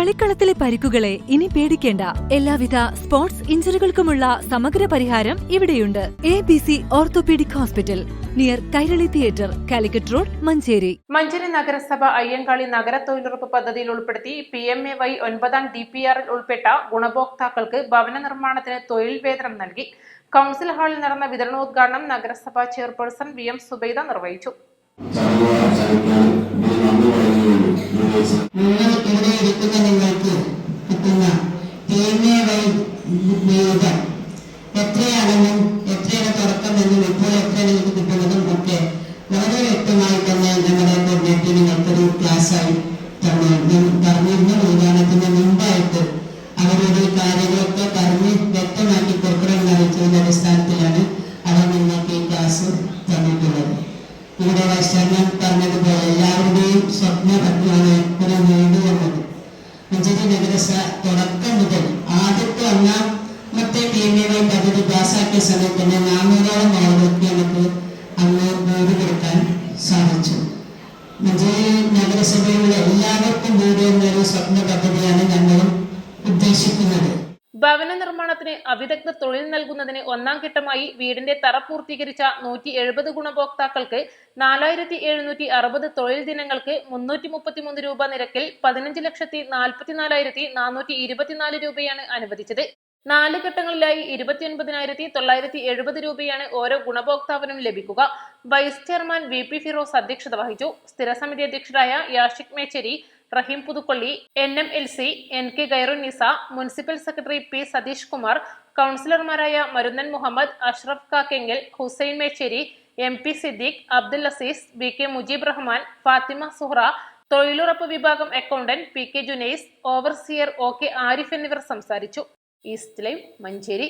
കളിക്കളത്തിലെ പരിക്കുകളെ ഇനി പേടിക്കേണ്ട. എല്ലാവിധ സ്പോർട്സ് ഇഞ്ചുറികൾക്കുമുള്ള സമഗ്ര പരിഹാരം ഇവിടെയുണ്ട്. ABC orthopaedic hospital, near Kairali theatre, Calicut road, Manjeri. Manjeri നഗരസഭ അയ്യങ്കാളി നഗര തൊഴിലുറപ്പ് പദ്ധതിയിൽ ഉൾപ്പെടുത്തി PMAY 9ാം DPR ൽ ഉൾപ്പെട്ട ഗുണഭോക്താക്കൾക്ക് ഭവന നിർമ്മാണത്തിന് തൊഴിൽ വേതനം നൽകി. കൗൺസിൽ ഹാളിൽ നടന്ന വിതരണോദ്ഘാടനം നഗരസഭാ ചെയർപേഴ്സൺ VM സുബൈദ നിർവഹിച്ചു. എത്രയാണെന്നും എത്രയാണ് തുടക്കമെന്നും ഇപ്പോൾ എത്ര നിങ്ങൾക്ക് കിട്ടുന്നതും ഒക്കെ വളരെ വ്യക്തമായി തന്നെ നമ്മുടെ കോർഡിനേറ്റർ നിങ്ങൾക്കൊരു ക്ലാസ്സായി പറഞ്ഞിരുന്നു. ഉദ്ഘാടനത്തിന് മുമ്പായിട്ട് അവരുടെ കാര്യങ്ങളൊക്കെ പറഞ്ഞ് വ്യക്തമാക്കി കൊടുക്കണമെന്ന് അറിയിച്ചതിന്റെ അടിസ്ഥാനത്തിലാണ് അവർ നിങ്ങൾക്ക് ഈ ക്ലാസ് തന്നിട്ടുള്ളത്. ഇവിടെ വൈശ്വരൻ പറഞ്ഞതുപോലെ എല്ലാവരുടെയും സ്വപ്ന പദ്ധതിയാണ് ഒരു വീട് എന്നത്. മഞ്ചേരി നഗരസഭ തുടക്കം മുതൽ ആദ്യത്തെ ഒന്നാമത്തെ PMAY പദ്ധതി പാസാക്കിയ സമയത്ത് തന്നെ 400ഓളം ആളുകൾക്ക് നമുക്ക് അന്ന് വീട് കൊടുക്കാൻ സാധിച്ചു. മഞ്ചേരി നഗരസഭയിലുള്ള എല്ലാവർക്കും വീട് എന്നൊരു സ്വപ്ന പദ്ധതിയാണ് ഞങ്ങൾ ഉദ്ദേശിക്കുന്നത്. ഭവന നിർമ്മാണത്തിന് അവിദഗ്ധ തൊഴിൽ നൽകുന്നതിന് ഒന്നാം ഘട്ടമായി വീടിന്റെ തറ പൂർത്തീകരിച്ച 170 ഗുണഭോക്താക്കൾക്ക് 4760 തൊഴിൽ ദിനങ്ങൾക്ക് 333 രൂപ നിരക്കിൽ 15,44,424 രൂപയാണ് അനുവദിച്ചത്. 4 ഘട്ടങ്ങളിലായി 29,970 രൂപയാണ് ഓരോ ഗുണഭോക്താവിനും ലഭിക്കുക. വൈസ് ചെയർമാൻ VP ഫിറോസ് അധ്യക്ഷത വഹിച്ചു. സ്ഥിരസമിതി അധ്യക്ഷരായ Yashik Mecheri, Rahim Puthukkolli, NMLC NK Khairunnisa, municipal secretary P Satheesh Kumar, കൗൺസിലർമാരായ മരുന്നൻ മുഹമ്മദ്, അഷ്റഫ് കാക്കെങ്കിൽ, ഹുസൈൻ മേച്ചേരി, MP സിദ്ദീഖ്, അബ്ദുൽ അസീസ്, BK മുജീബ് റഹ്മാൻ, ഫാത്തിമ സുഹ്റ, തൊഴിലുറപ്പ് വിഭാഗം accountant PK Junaiz, overseer OK Arif എന്നിവർ സംസാരിച്ചു. East live, Manjeri.